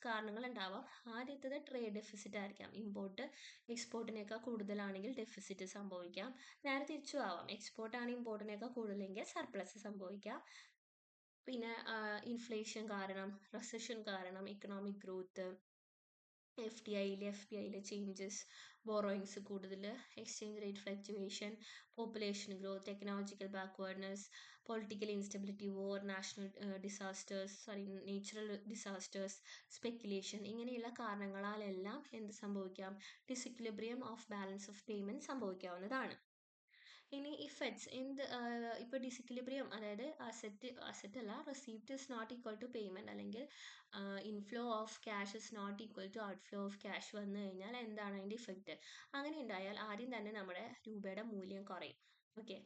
കാരണങ്ങൾ ഉണ്ടാവാം. ആദ്യത്തേത് ട്രേഡ് ഡെഫിസിറ്റ് ആയിരിക്കാം. ഇമ്പോർട്ട് എക്സ്പോർട്ടിനേക്കാൾ കൂടുതലാണെങ്കിൽ ഡെഫിസിറ്റ് സംഭവിക്കാം. നേരെ തിരിച്ചും ആവാം. എക്സ്പോർട്ടാണ് ഇമ്പോർട്ടിനേക്കാൾ കൂടുതലെങ്കിൽ സർപ്ലസ് സംഭവിക്കാം. പിന്നെ ഇൻഫ്ലേഷൻ കാരണം, റെസഷൻ കാരണം, ഇക്കണോമിക് ഗ്രോത്ത്, FDI-യിലെ ചേഞ്ചസ്, ബോറോയിങ്സ് കൂടുതൽ, exchange rate fluctuation, population growth, technological backwardness, political instability, war, national disasters, natural disasters, speculation, ഇങ്ങനെയുള്ള കാരണങ്ങളാലെല്ലാം എന്ത് സംഭവിക്കാം? Disequilibrium of balance of payment സംഭവിക്കാവുന്നതാണ്. ഇനി ഇഫക്ട്സ് ഇപ്പോൾ ഡിസിക്വിലിബ്രിയം, അതായത് അസറ്റ് അല്ല, receipt is not equal to payment, അല്ലെങ്കിൽ inflow of cash is not equal to outflow of cash വന്നു കഴിഞ്ഞാൽ എന്താണ് അതിൻ്റെ ഇഫക്റ്റ്? അങ്ങനെ ഉണ്ടായാൽ ആദ്യം തന്നെ നമ്മുടെ രൂപയുടെ മൂല്യം കുറയും. Okay,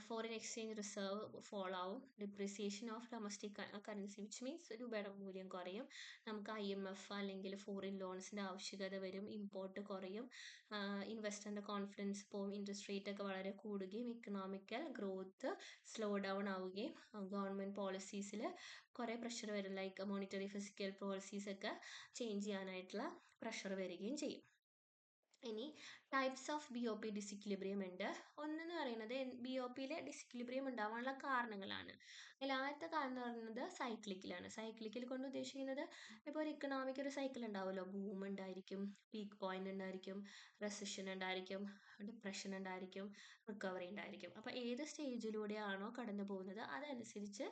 foreign exchange reserve follow ആവും, depreciation of domestic currency which means രൂപയുടെ മൂല്യം കുറയും, നമുക്ക് IMF അല്ലെങ്കിൽ ഫോറിൻ ലോൺസിൻ്റെ ആവശ്യകത വരും, ഇമ്പോർട്ട് കുറയും, ഇൻവെസ്റ്ററിൻ്റെ കോൺഫിഡൻസ് പോവും, ഇൻട്രസ്റ്റ് റേറ്റ് ഒക്കെ വളരെ കൂടുകയും ഇക്കണോമിക്കൽ ഗ്രോത്ത് സ്ലോ ഡൗൺ ആവുകയും ഗവൺമെൻറ് പോളിസീസിൽ കുറേ പ്രഷർ വരും, ലൈക്ക് മോണിറ്ററി ഫിസിക്കൽ പോളിസീസ് ഒക്കെ ചേഞ്ച് ചെയ്യാനായിട്ടുള്ള പ്രഷർ വരികയും ചെയ്യും. ഇനി ടൈപ്സ് ഓഫ് BOP ഡിസിക്വിലിബ്രിയം ഉണ്ട്. ഒന്നെന്ന് പറയുന്നത് BOPയിൽ ഡിസിക്വിലിബ്രിയം ഉണ്ടാവാനുള്ള കാരണങ്ങളാണ്. അതിൽ ആദ്യത്തെ കാരണം എന്ന് പറയുന്നത് സൈക്ലിക്കലാണ്. സൈക്ലിക്കൽ കൊണ്ട് ഉദ്ദേശിക്കുന്നത് ഇപ്പോൾ ഒരു ഇക്കണോമിക് ഒരു സൈക്കിൾ ഉണ്ടാവുമല്ലോ, ബൂം ഉണ്ടായിരിക്കും, പീക്ക് പോയിന്റ് ഉണ്ടായിരിക്കും, റെസിഷൻ ഉണ്ടായിരിക്കും, ഡിപ്രഷൻ ഉണ്ടായിരിക്കും, റിക്കവറി ഉണ്ടായിരിക്കും. അപ്പോൾ ഏത് സ്റ്റേജിലൂടെയാണോ കടന്നു പോകുന്നത് അതനുസരിച്ച്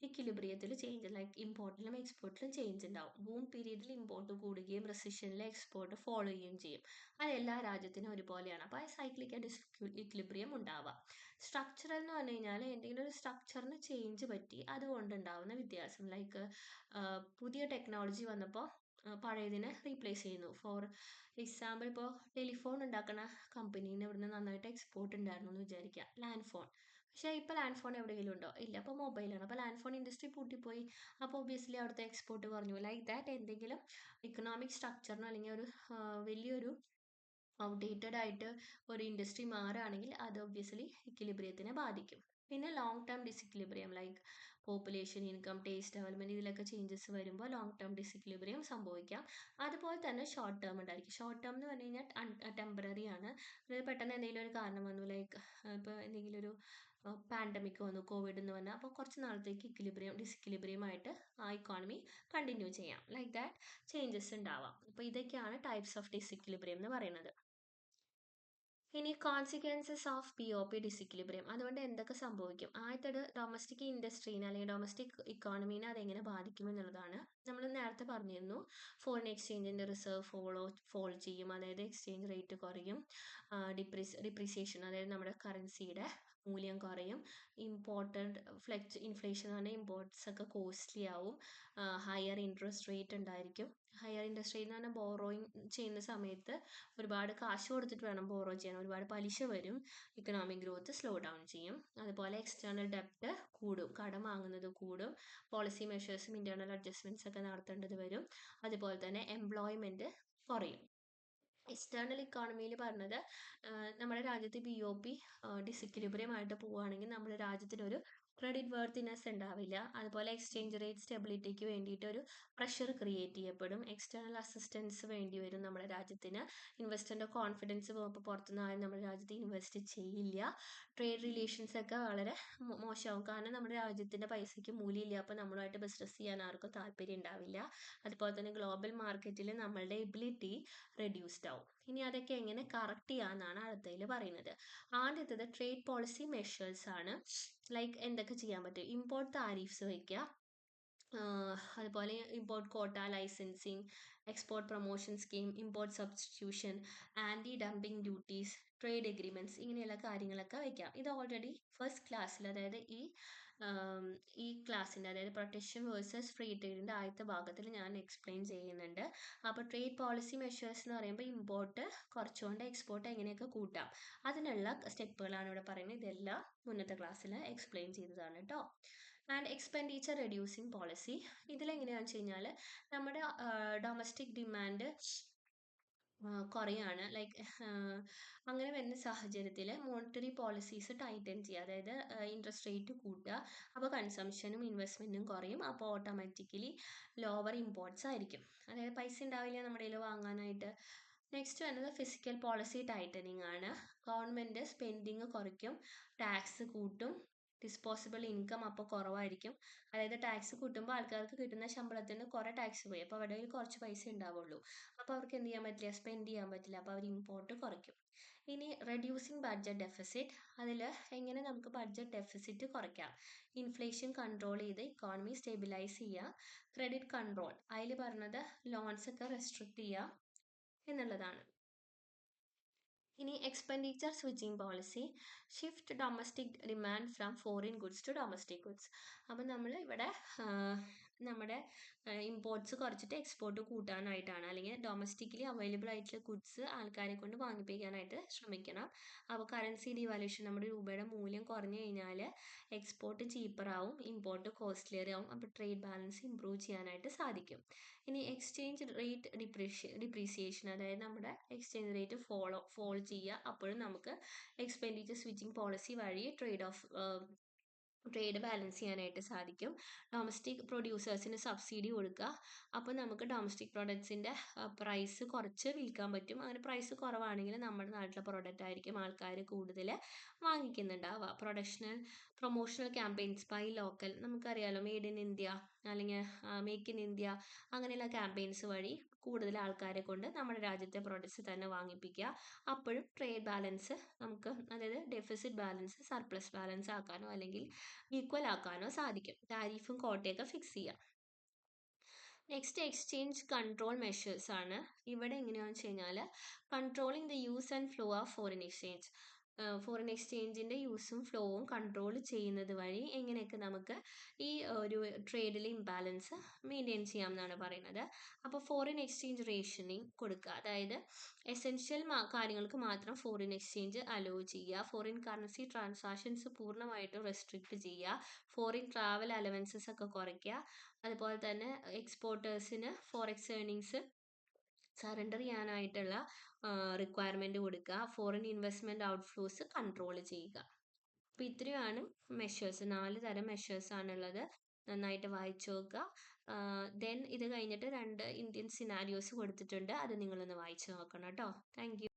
ഇക്വിലിബ്രിയത്തിൽ ചേഞ്ച്, ലൈക്ക് ഇമ്പോർട്ടിലും എക്സ്പോർട്ടിലും ചേഞ്ച് ഉണ്ടാവും. ബൂം പീരീഡിൽ ഇമ്പോർട്ട് കൂടുകയും റെസിഷനിൽ എക്സ്പോർട്ട് ഫോളോ ചെയ്യുകയും ചെയ്യും. അത് എല്ലാ രാജ്യത്തിനും ഒരുപോലെയാണ്. അപ്പോൾ സൈക്ലിക്കൽ ഇക്വിലിബ്രിയം ഉണ്ടാവാം. സ്ട്രക്ചറൽ എന്ന് പറഞ്ഞു കഴിഞ്ഞാൽ എന്തെങ്കിലും ഒരു സ്ട്രക്ചറിന് ചേഞ്ച് പറ്റി അതുകൊണ്ടുണ്ടാവുന്ന വ്യത്യാസം, ലൈക്ക് പുതിയ ടെക്നോളജി വന്നപ്പോൾ പഴയതിനെ റീപ്ലേസ് ചെയ്യുന്നു. ഫോർ എക്സാമ്പിൾ, ഇപ്പോൾ ടെലിഫോൺ ഉണ്ടാക്കുന്ന കമ്പനീന് ഇവിടുന്ന് നന്നായിട്ട് എക്സ്പോർട്ട് ഉണ്ടായിരുന്നു എന്ന് വിചാരിക്കുക, ലാൻഡ് ഫോൺ. പക്ഷേ ഇപ്പോൾ ലാൻഡ് ഫോൺ എവിടെയെങ്കിലും ഉണ്ടോ? ഇല്ല, അപ്പോൾ മൊബൈലാണ്. അപ്പോൾ ലാൻഡ് ഫോൺ ഇൻഡസ്ട്രി പൂട്ടിപ്പോയി, അപ്പോൾ ഒബ്വിയസ്ലി അവിടുത്തെ എക്സ്പോർട്ട് കുറഞ്ഞു. ലൈക്ക് ദാറ്റ് എന്തെങ്കിലും ഇക്കണോമിക് സ്ട്രക്ചറിനോ അല്ലെങ്കിൽ ഒരു വലിയൊരു ഔട്ട്ഡേറ്റഡ് ആയിട്ട് ഒരു ഇൻഡസ്ട്രി മാറുകയാണെങ്കിൽ അത് ഒബ്വിയസ്ലി ഇക്വിലിബ്രിയത്തിനെ ബാധിക്കും. പിന്നെ long term disequilibrium, like population, income, taste development, ഇതിലൊക്കെ ചേഞ്ചസ് വരുമ്പോൾ ലോങ് ടേം ഡിസിക്വിലിബ്രിയം സംഭവിക്കാം. അതുപോലെ തന്നെ ഷോർട്ട് ടേം ഉണ്ടായിരിക്കും. ഷോർട്ട് ടേം എന്ന് പറഞ്ഞു കഴിഞ്ഞാൽ ടെമ്പററി ആണ്. അതായത് പെട്ടെന്ന് എന്തെങ്കിലും ഒരു കാരണം വന്നു, ലൈക്ക് ഇപ്പോൾ എന്തെങ്കിലും ഒരു പാൻഡമിക് വന്നു, കോവിഡ് എന്ന് പറഞ്ഞാൽ, അപ്പോൾ കുറച്ച് നാളത്തേക്ക് ഡിസിക്വിലിബ്രിയം ആയിട്ട് ആ ഇക്കോണമി കണ്ടിന്യൂ ചെയ്യാം. ലൈക്ക് ദാറ്റ് ചേഞ്ചസ് ഉണ്ടാവാം. അപ്പോൾ ഇതൊക്കെയാണ് ടൈപ്സ് ഓഫ് ഡിസിക്വിലിബ്രിയം എന്ന് പറയുന്നത്. ഇനി കോൺസിക്വൻസസ് ഓഫ് BOP ഡിസിക്വിലിബ്രിയം, അതുകൊണ്ട് എന്തൊക്കെ സംഭവിക്കും? ആദ്യത്തേത് ഡൊമസ്റ്റിക് ഇൻഡസ്ട്രീനെ അല്ലെങ്കിൽ ഡൊമസ്റ്റിക് ഇക്കോണമീനെ അതെങ്ങനെ ബാധിക്കും എന്നുള്ളതാണ്. നമ്മൾ നേരത്തെ പറഞ്ഞിരുന്നു, ഫോറിൻ എക്സ്ചേഞ്ചിൻ്റെ റിസർവ് ഫോൾ ചെയ്യും, അതായത് എക്സ്ചേഞ്ച് റേറ്റ് കുറയും, ഡിപ്രിസിയേഷൻ അതായത് നമ്മുടെ കറൻസിയുടെ മൂല്യം കുറയും, ഇൻഫ്ലേഷൻ എന്ന് പറഞ്ഞാൽ ഇമ്പോർട്ട്സ് ഒക്കെ കോസ്റ്റ്ലി ആവും, ഹയർ ഇൻട്രസ്റ്റ് റേറ്റ് ഉണ്ടായിരിക്കും. ഹയർ ഇൻട്രസ്റ്റ് റേറ്റ് എന്ന് പറഞ്ഞാൽ ബോറോയിങ് ചെയ്യുന്ന സമയത്ത് ഒരുപാട് കാശ് കൊടുത്തിട്ട് വേണം ബോറോ ചെയ്യാൻ, ഒരുപാട് പലിശ വരും, ഇക്കണോമിക് ഗ്രോത്ത് സ്ലോ ഡൗൺ ചെയ്യും. അതുപോലെ എക്സ്റ്റേണൽ ഡെപ്റ്റ് കൂടും, കടം വാങ്ങുന്നത് കൂടും, പോളിസി മെഷേഴ്സും ഇൻറ്റേർണൽ അഡ്ജസ്റ്റ്മെൻറ്റ്സ് ഒക്കെ നടത്തേണ്ടത് വരും. അതുപോലെ തന്നെ എംപ്ലോയ്മെൻറ്റ് കുറയും. എക്സ്റ്റേണൽ ഇക്കോണമിയിൽ പറഞ്ഞത് നമ്മുടെ രാജ്യത്ത് BOP ഡിസിക്വിലിബ്രിയം ആയിട്ട് പോവുകയാണെങ്കിൽ നമ്മുടെ രാജ്യത്തിനൊരു ക്രെഡിറ്റ് വർത്തിനെസ് ഉണ്ടാവില്ല. അതുപോലെ എക്സ്ചേഞ്ച് റേറ്റ് സ്റ്റെബിലിറ്റിക്ക് വേണ്ടിയിട്ട് ഒരു പ്രഷർ ക്രിയേറ്റ് ചെയ്യപ്പെടും, എക്സ്റ്റേണൽ അസിസ്റ്റൻസ് വേണ്ടി വരും നമ്മുടെ രാജ്യത്തിന്, ഇൻവെസ്റ്ററിൻ്റെ കോൺഫിഡൻസ് ഇപ്പോൾ പുറത്തുനിന്ന് ആരും നമ്മുടെ രാജ്യത്ത് ഇൻവെസ്റ്റ് ചെയ്യില്ല, ട്രേഡ് റിലേഷൻസ് ഒക്കെ വളരെ മോശമാവും, കാരണം നമ്മുടെ രാജ്യത്തിൻ്റെ പൈസയ്ക്ക് മൂല്യമില്ല, അപ്പോൾ നമ്മളുമായിട്ട് ബിസിനസ് ചെയ്യാൻ ആർക്കും താല്പര്യം ഉണ്ടാവില്ല. അതുപോലെ തന്നെ ഗ്ലോബൽ മാർക്കറ്റിൽ നമ്മളുടെ എബിലിറ്റി റെഡ്യൂസ്ഡ് ആവും. ഇനി അതൊക്കെ എങ്ങനെ കറക്റ്റ് ചെയ്യാമെന്നാണ് അടുത്തതിൽ പറയുന്നത്. ആദ്യത്തേത് ട്രേഡ് പോളിസി മെഷേഴ്സ് ആണ്. ലൈക്ക് എന്തൊക്കെ ചെയ്യാൻ പറ്റും? ഇമ്പോർട്ട് താരിഫ്സ് വയ്ക്കുക, അതുപോലെ import quota licensing, export promotion scheme, import substitution, anti dumping duties, trade agreements, ഇങ്ങനെയുള്ള കാര്യങ്ങളൊക്കെ വയ്ക്കാം. ഇത് ഓൾറെഡി ഫസ്റ്റ് ക്ലാസ്സിൽ, അതായത് ഈ ക്ലാസ്സിൻ്റെ, അതായത് പ്രൊട്ടക്ഷൻ വേഴ്സസ് ഫ്രീ ട്രേഡിൻ്റെ ആദ്യത്തെ ഭാഗത്തിൽ ഞാൻ എക്സ്പ്ലെയിൻ ചെയ്യുന്നുണ്ട്. അപ്പോൾ ട്രേഡ് പോളിസി മെഷേഴ്സ് എന്ന് പറയുമ്പോൾ ഇമ്പോർട്ട് കുറച്ചുകൊണ്ട് എക്സ്പോർട്ട് എങ്ങനെയൊക്കെ കൂട്ടാം, അതിനുള്ള സ്റ്റെപ്പുകളാണ് ഇവിടെ പറയുന്നത്. ഇതെല്ലാം മുന്നത്തെ ക്ലാസ്സിൽ എക്സ്പ്ലെയിൻ ചെയ്തതാണ് കേട്ടോ. ആൻഡ് എക്സ്പെൻഡിച്ചർ റെഡ്യൂസിങ് പോളിസി, ഇതിലെങ്ങനെയാണെന്ന് വെച്ച് കഴിഞ്ഞാൽ നമ്മുടെ ഡൊമസ്റ്റിക് ഡിമാൻഡ് കുറയാണ്, ലൈക്ക് അങ്ങനെ വരുന്ന സാഹചര്യത്തിൽ മോണിറ്ററി പോളിസീസ് ടൈറ്റൻ ചെയ്യുക, അതായത് ഇൻട്രസ്റ്റ് റേറ്റ് കൂട്ടുക, അപ്പോൾ കൺസംഷനും ഇൻവെസ്റ്റ്മെൻറ്റും കുറയും, അപ്പോൾ ഓട്ടോമാറ്റിക്കലി ലോവർ ഇമ്പോർട്ട്സ് ആയിരിക്കും, അതായത് പൈസ ഉണ്ടാവില്ല നമ്മുടെ കയ്യിൽ വാങ്ങാനായിട്ട്. നെക്സ്റ്റ് വരുന്നത് ഫിസിക്കൽ പോളിസി ടൈറ്റനിങ് ആണ്. ഗവൺമെൻറ് സ്പെൻഡിങ് കുറയ്ക്കും, ടാക്സ് കൂട്ടും, ഡിസ്പോസിബിൾ ഇൻകം അപ്പോൾ കുറവായിരിക്കും. അതായത് ടാക്സ് കൂട്ടുമ്പോൾ ആൾക്കാർക്ക് കിട്ടുന്ന ശമ്പളത്തിൽ നിന്ന് കുറേ ടാക്സ് പോയി. അപ്പോൾ അവരുടെ കയ്യിൽ കുറച്ച് പൈസ ഉണ്ടാവുള്ളൂ. അപ്പോൾ അവർക്ക് എന്ത് ചെയ്യാൻ പറ്റില്ല, സ്പെൻഡ് ചെയ്യാൻ പറ്റില്ല. അപ്പോൾ അവർ ഇമ്പോർട്ട് കുറയ്ക്കും. ഇനി റെഡ്യൂസിങ് ബഡ്ജറ്റ് ഡെഫിസിറ്റ്, അതിൽ എങ്ങനെ നമുക്ക് ബഡ്ജറ്റ് ഡെഫിസിറ്റ് കുറയ്ക്കാം. ഇൻഫ്ലേഷൻ കൺട്രോൾ ചെയ്ത് ഇക്കോണമി സ്റ്റെബിലൈസ് ചെയ്യുക. ക്രെഡിറ്റ് കൺട്രോൾ, അതിൽ പറഞ്ഞത് ലോൺസ് ഒക്കെ റെസ്ട്രിക്റ്റ് ചെയ്യുക എന്നുള്ളതാണ്. ഇനി expenditure switching policy, shift domestic demand from foreign goods to domestic goods. അപ്പം നമ്മൾ ഇവിടെ നമ്മുടെ ഇമ്പോർട്ട്സ് കുറച്ചിട്ട് എക്സ്പോർട്ട് കൂട്ടാനായിട്ടാണ്, അല്ലെങ്കിൽ ഡൊമസ്റ്റിക്കലി അവൈലബിൾ ആയിട്ടുള്ള ഗുഡ്സ് ആൾക്കാരെ കൊണ്ട് വാങ്ങിപ്പിക്കാനായിട്ട് ശ്രമിക്കണം. അപ്പോൾ കറൻസി ഡിവാലുവേഷൻ, നമ്മുടെ രൂപയുടെ മൂല്യം കുറഞ്ഞു കഴിഞ്ഞാൽ എക്സ്പോർട്ട് ചീപ്പർ ആവും, ഇമ്പോർട്ട് കോസ്റ്റ്ലിയർ ആവും. അപ്പോൾ ട്രേഡ് ബാലൻസ് ഇമ്പ്രൂവ് ചെയ്യാനായിട്ട് സാധിക്കും. ഇനി എക്സ്ചേഞ്ച് റേറ്റ് ഡിപ്രീസിയേഷൻ, അതായത് നമ്മുടെ എക്സ്ചേഞ്ച് റേറ്റ് ഫോൾ ചെയ്യുക. അപ്പോഴും നമുക്ക് എക്സ്പെൻഡിച്ചർ സ്വിച്ചിങ് പോളിസി വഴി ട്രേഡ് ബാലൻസ് ചെയ്യാനായിട്ട് സാധിക്കും. ഡൊമസ്റ്റിക് പ്രൊഡ്യൂസേഴ്സിന് സബ്സിഡി കൊടുക്കുക. അപ്പോൾ നമുക്ക് ഡൊമസ്റ്റിക് പ്രൊഡക്ട്സിൻ്റെ പ്രൈസ് കുറച്ച് വിൽക്കാൻ പറ്റും. അങ്ങനെ പ്രൈസ് കുറവാണെങ്കിൽ നമ്മുടെ നാട്ടിലെ പ്രൊഡക്റ്റ് ആയിരിക്കും ആൾക്കാർ കൂടുതൽ വാങ്ങിക്കുന്നുണ്ടാവുക. പ്രൊമോഷണൽ ക്യാമ്പയിൻസ് ബൈ ലോക്കൽ, നമുക്കറിയാലോ മെയ്ഡ് ഇൻ ഇന്ത്യ അല്ലെങ്കിൽ മേക്ക് ഇൻ ഇന്ത്യ, അങ്ങനെയുള്ള ക്യാമ്പയിൻസ് വഴി കൂടുതൽ ആൾക്കാരെ കൊണ്ട് നമ്മുടെ രാജ്യത്തെ പ്രൊഡക്ട്സ് തന്നെ വാങ്ങിപ്പിക്കുക. അപ്പോഴും ട്രേഡ് ബാലൻസ് നമുക്ക്, അതായത് ഡെഫിസിറ്റ് ബാലൻസ് സർപ്ലസ് ബാലൻസ് ആക്കാനോ അല്ലെങ്കിൽ ഈക്വൽ ആക്കാനോ സാധിക്കും. ടാരിഫും കോട്ടയൊക്കെ ഫിക്സ് ചെയ്യുക. നെക്സ്റ്റ് എക്സ്ചേഞ്ച് കൺട്രോൾ മെഷേഴ്സ് ആണ്. ഇവിടെ എങ്ങനെയാണെന്ന് വെച്ച് കഴിഞ്ഞാൽ controlling the use and flow of foreign exchange, foreign എക്സ്ചേഞ്ചിൻ്റെ യൂസും ഫ്ലോവും കൺട്രോൾ ചെയ്യുന്നത് വഴി എങ്ങനെയൊക്കെ നമുക്ക് ഈ ഒരു ട്രേഡിൽ ഇംബാലൻസ് മെയിൻറ്റെയിൻ ചെയ്യാം എന്നാണ് പറയുന്നത്. അപ്പോൾ ഫോറിൻ എക്സ്ചേഞ്ച് റേഷനിങ് കൊടുക്കുക, അതായത് എസെൻഷ്യൽ കാര്യങ്ങൾക്ക് മാത്രം ഫോറിൻ എക്സ്ചേഞ്ച് അലോ ചെയ്യുക. ഫോറിൻ കറൻസി ട്രാൻസാക്ഷൻസ് പൂർണ്ണമായിട്ടും റെസ്ട്രിക്റ്റ് ചെയ്യുക. ഫോറിൻ ട്രാവൽ അലവൻസസ് ഒക്കെ കുറയ്ക്കുക. അതുപോലെ തന്നെ എക്സ്പോർട്ടേഴ്സിന് ഫോറക്സ് ഏർണിങ്സ് സറണ്ടർ ചെയ്യാനായിട്ടുള്ള റിക്വയർമെൻറ്റ് കൊടുക്കുക. ഫോറിൻ ഇൻവെസ്റ്റ്മെൻറ്റ് ഔട്ട്ഫ്ലോസ് കൺട്രോൾ ചെയ്യുക. അപ്പോൾ ഇത്രയുമാണ് മെഷേഴ്സ്. 4 തരം മെഷേഴ്സാണുള്ളത്. നന്നായിട്ട് വായിച്ചു നോക്കുക. ദെൻ ഇത് കഴിഞ്ഞിട്ട് 2 ഇന്ത്യൻ സിനാരിയോസ് കൊടുത്തിട്ടുണ്ട്, അത് നിങ്ങളൊന്ന് വായിച്ചു നോക്കണം കേട്ടോ. Thank you.